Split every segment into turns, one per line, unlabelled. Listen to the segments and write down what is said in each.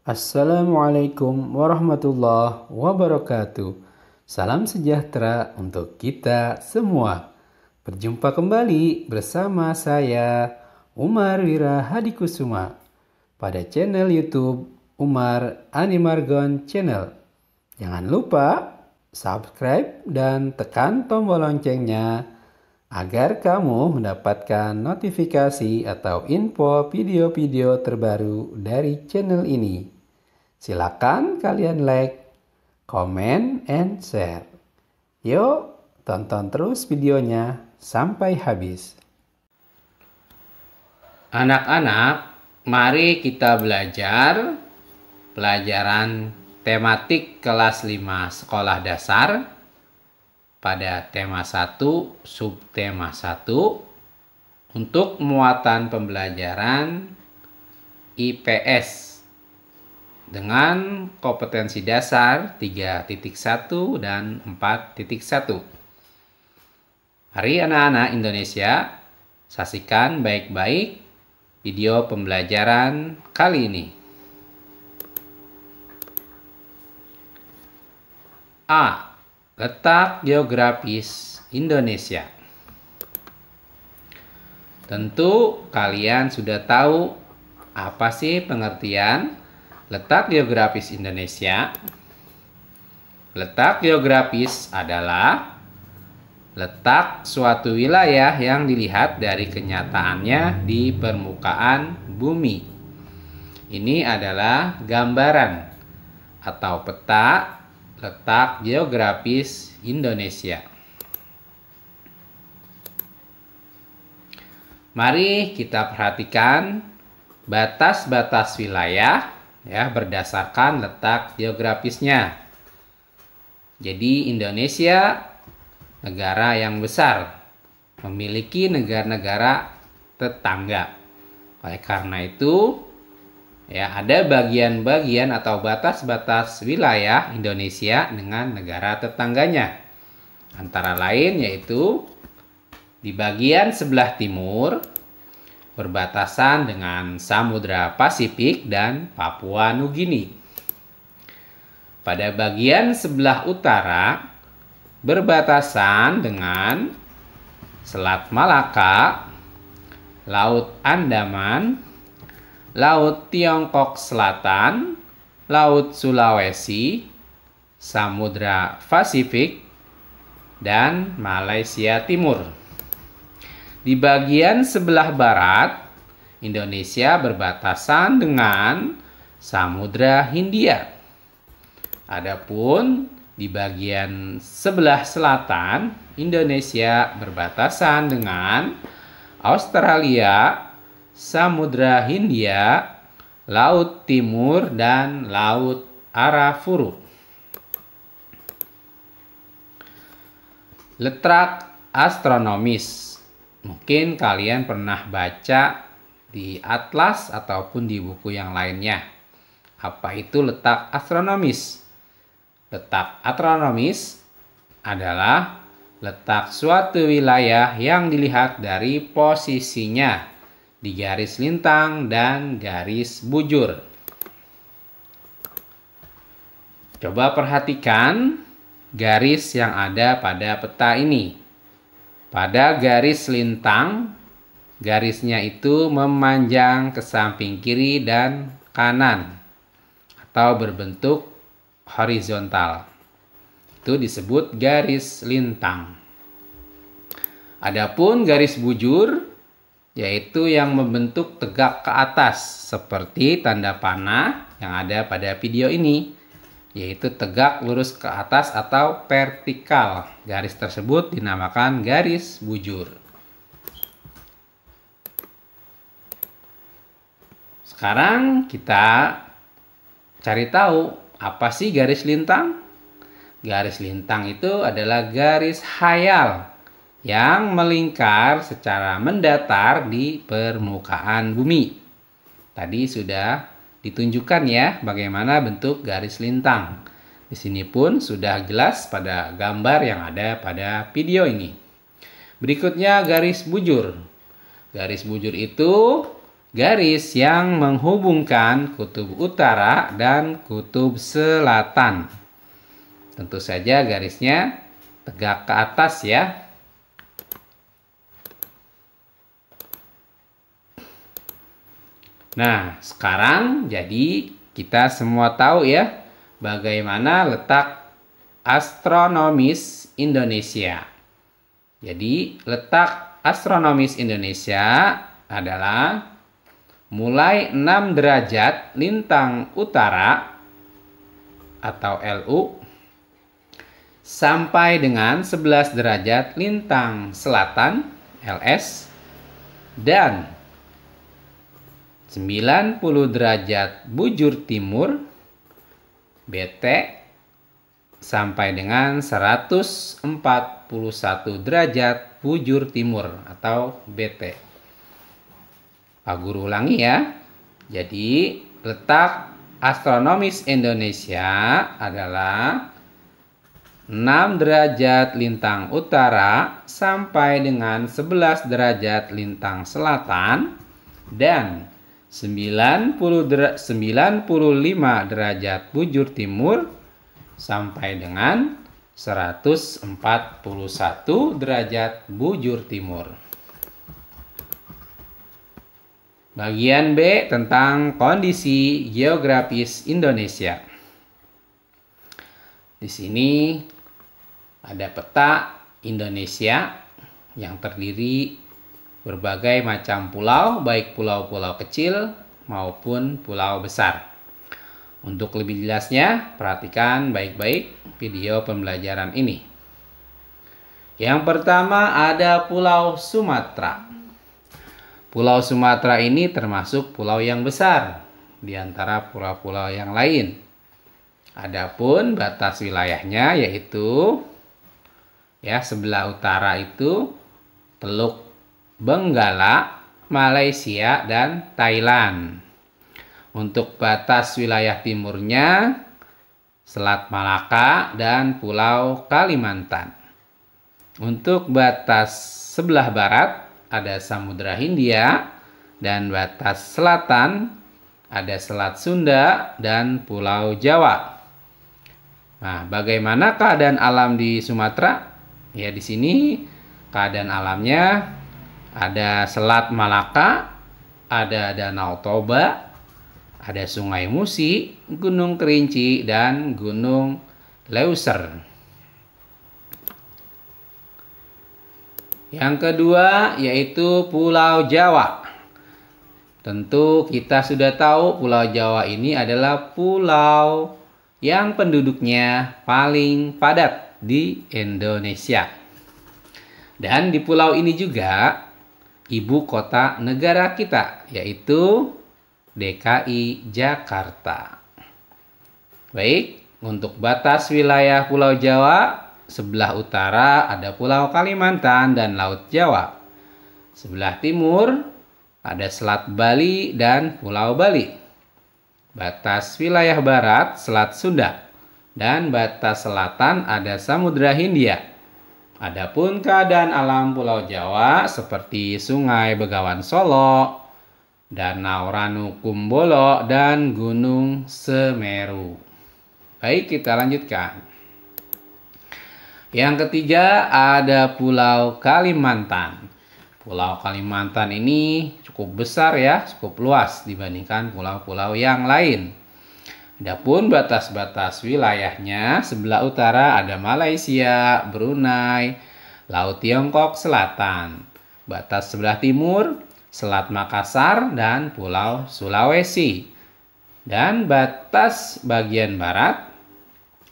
Assalamualaikum warahmatullahi wabarakatuh. Salam sejahtera untuk kita semua. Berjumpa kembali bersama saya Umar Wira Hadikusuma pada channel YouTube Umar Animargon Channel. Jangan lupa subscribe dan tekan tombol loncengnya agar kamu mendapatkan notifikasi atau info video-video terbaru dari channel ini. Silakan kalian like, comment, and share. Yuk, tonton terus videonya sampai habis. Anak-anak, mari kita belajar pelajaran tematik kelas 5 sekolah dasar pada tema 1, subtema 1 untuk muatan pembelajaran IPS dengan kompetensi dasar 3.1 dan 4.1. Mari anak-anak Indonesia, saksikan baik-baik video pembelajaran kali ini. A. Letak geografis Indonesia. Tentu kalian sudah tahu apa sih pengertian letak geografis Indonesia. Letak geografis adalah letak suatu wilayah yang dilihat dari kenyataannya di permukaan bumi. Ini adalah gambaran atau peta letak geografis Indonesia. Mari kita perhatikan batas-batas wilayah berdasarkan letak geografisnya. Jadi Indonesia negara yang besar, memiliki negara-negara tetangga. Oleh karena itu, ada bagian-bagian atau batas-batas wilayah Indonesia dengan negara tetangganya. Antara lain yaitu di bagian sebelah timur berbatasan dengan Samudra Pasifik dan Papua Nugini. Pada bagian sebelah utara berbatasan dengan Selat Malaka, Laut Andaman, Laut Tiongkok Selatan, Laut Sulawesi, Samudra Pasifik, dan Malaysia Timur. Di bagian sebelah barat, Indonesia berbatasan dengan Samudra Hindia. Adapun di bagian sebelah selatan, Indonesia berbatasan dengan Australia, Samudra Hindia, Laut Timur, dan Laut Arafuru. Letak astronomis. Mungkin kalian pernah baca di atlas ataupun di buku yang lainnya. Apa itu letak astronomis? Letak astronomis adalah letak suatu wilayah yang dilihat dari posisinya di garis lintang dan garis bujur. Coba perhatikan garis yang ada pada peta ini. Pada garis lintang, garisnya itu memanjang ke samping kiri dan kanan atau berbentuk horizontal. Itu disebut garis lintang. Adapun garis bujur, yaitu yang membentuk tegak ke atas, seperti tanda panah yang ada pada video ini, yaitu tegak lurus ke atas atau vertikal. Garis tersebut dinamakan garis bujur. Sekarang kita cari tahu apa sih garis lintang? Garis lintang itu adalah garis khayal yang melingkar secara mendatar di permukaan bumi. Tadi sudah ditunjukkan ya bagaimana bentuk garis lintang. Di sini pun sudah jelas pada gambar yang ada pada video ini. Berikutnya garis bujur. Garis bujur itu garis yang menghubungkan kutub utara dan kutub selatan. Tentu saja garisnya tegak ke atas ya. Nah, sekarang jadi kita semua tahu ya bagaimana letak astronomis Indonesia. Jadi, letak astronomis Indonesia adalah mulai 6 derajat lintang utara atau LU sampai dengan 11 derajat lintang selatan LS dan 90 derajat bujur timur BT sampai dengan 141 derajat bujur timur atau BT. Pak Guru ulangi ya. Jadi letak astronomis Indonesia adalah 6 derajat lintang utara sampai dengan 11 derajat lintang selatan dan 95 derajat bujur timur sampai dengan 141 derajat bujur timur. Bagian B tentang kondisi geografis Indonesia. Di sini ada peta Indonesia yang terdiri berbagai macam pulau, baik pulau-pulau kecil maupun pulau besar. Untuk lebih jelasnya, perhatikan baik-baik video pembelajaran ini. Yang pertama ada Pulau Sumatera. Pulau Sumatera ini termasuk pulau yang besar di antara pulau-pulau yang lain. Adapun batas wilayahnya yaitu ya sebelah utara itu Teluk Benggala, Malaysia dan Thailand. Untuk batas wilayah timurnya Selat Malaka dan Pulau Kalimantan. Untuk batas sebelah barat ada Samudra Hindia dan batas selatan ada Selat Sunda dan Pulau Jawa. Nah, bagaimana keadaan alam di Sumatera? Ya, di sini keadaan alamnya ada Selat Malaka, ada Danau Toba, ada Sungai Musi, Gunung Kerinci dan Gunung Leuser. Yang kedua yaitu Pulau Jawa. Tentu kita sudah tahu Pulau Jawa ini adalah pulau yang penduduknya paling padat di Indonesia. Dan di pulau ini juga ibu kota negara kita yaitu DKI Jakarta. Baik, untuk batas wilayah Pulau Jawa sebelah utara ada Pulau Kalimantan dan Laut Jawa. Sebelah timur ada Selat Bali dan Pulau Bali. Batas wilayah barat Selat Sunda dan batas selatan ada Samudra Hindia. Adapun keadaan alam Pulau Jawa seperti Sungai Begawan Solo, Danau Ranu Kumbolo dan Gunung Semeru. Baik, kita lanjutkan. Yang ketiga ada Pulau Kalimantan. Pulau Kalimantan ini cukup besar ya, cukup luas dibandingkan pulau-pulau yang lain. Adapun batas-batas wilayahnya sebelah utara ada Malaysia, Brunei, Laut Tiongkok Selatan. Batas sebelah timur Selat Makassar dan Pulau Sulawesi. Dan batas bagian barat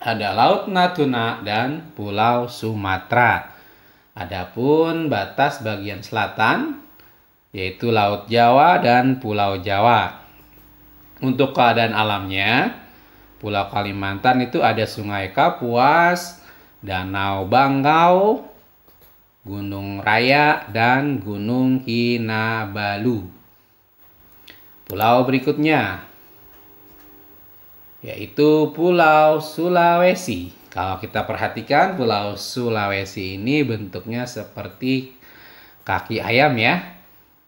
ada Laut Natuna dan Pulau Sumatera. Adapun batas bagian selatan yaitu Laut Jawa dan Pulau Jawa. Untuk keadaan alamnya, Pulau Kalimantan itu ada Sungai Kapuas, Danau Bangau, Gunung Raya dan Gunung Kinabalu. Pulau berikutnya yaitu Pulau Sulawesi. Kalau kita perhatikan Pulau Sulawesi ini bentuknya seperti kaki ayam ya.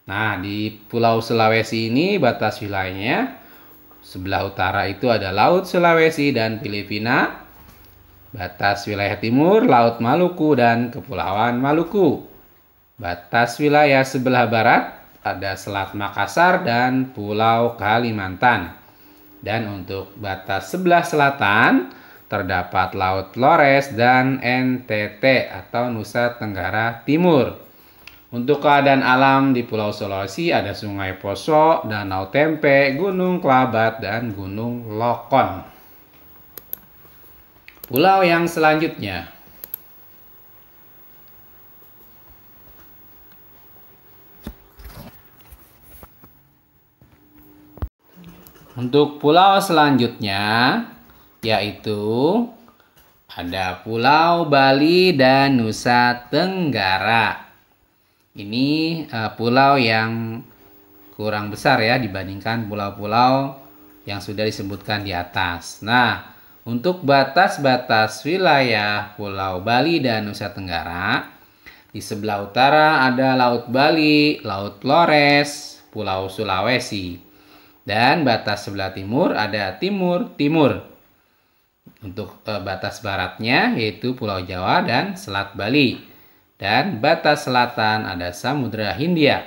Nah, di Pulau Sulawesi ini batas wilayahnya sebelah utara itu ada Laut Sulawesi dan Filipina. Batas wilayah timur Laut Maluku dan Kepulauan Maluku. Batas wilayah sebelah barat ada Selat Makassar dan Pulau Kalimantan. Dan untuk batas sebelah selatan terdapat Laut Flores dan NTT atau Nusa Tenggara Timur. Untuk keadaan alam di Pulau Sulawesi ada Sungai Poso, Danau Tempe, Gunung Kelabat, dan Gunung Lokon. Pulau yang selanjutnya. Untuk pulau selanjutnya yaitu ada Pulau Bali dan Nusa Tenggara. Ini pulau yang kurang besar ya dibandingkan pulau-pulau yang sudah disebutkan di atas. Nah, untuk batas-batas wilayah Pulau Bali dan Nusa Tenggara, di sebelah utara ada Laut Bali, Laut Flores, Pulau Sulawesi. Dan batas sebelah timur ada Timur-Timur. Untuk batas baratnya yaitu Pulau Jawa dan Selat Bali. Dan batas selatan ada Samudra Hindia.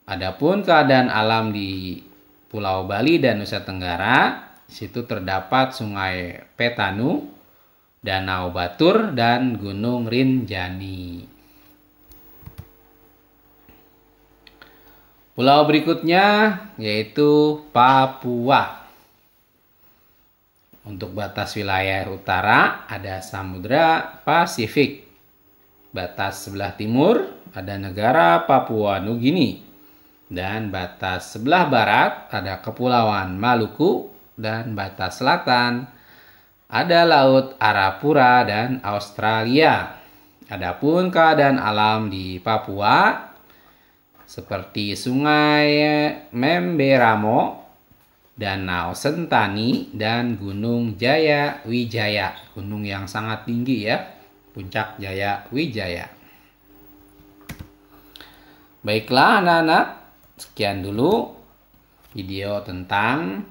Adapun keadaan alam di Pulau Bali dan Nusa Tenggara, situ terdapat Sungai Petanu, Danau Batur, dan Gunung Rinjani. Pulau berikutnya yaitu Papua. Untuk batas wilayah utara ada Samudra Pasifik. Batas sebelah timur ada negara Papua Nugini. Dan batas sebelah barat ada Kepulauan Maluku. Dan batas selatan ada Laut Arafura dan Australia. Adapun keadaan alam di Papua seperti Sungai Memberamo, Danau Sentani, dan Gunung Jaya Wijaya. Gunung yang sangat tinggi ya, Puncak Jaya Wijaya. Baiklah anak-anak, sekian dulu video tentang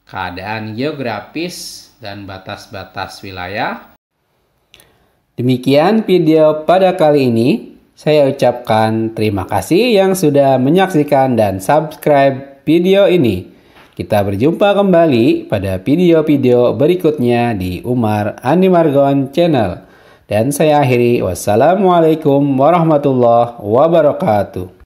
keadaan geografis dan batas-batas wilayah. Demikian video pada kali ini. Saya ucapkan terima kasih yang sudah menyaksikan dan subscribe video ini. Kita berjumpa kembali pada video-video berikutnya di Umar Animargon Channel. Dan saya akhiri, wassalamualaikum warahmatullahi wabarakatuh.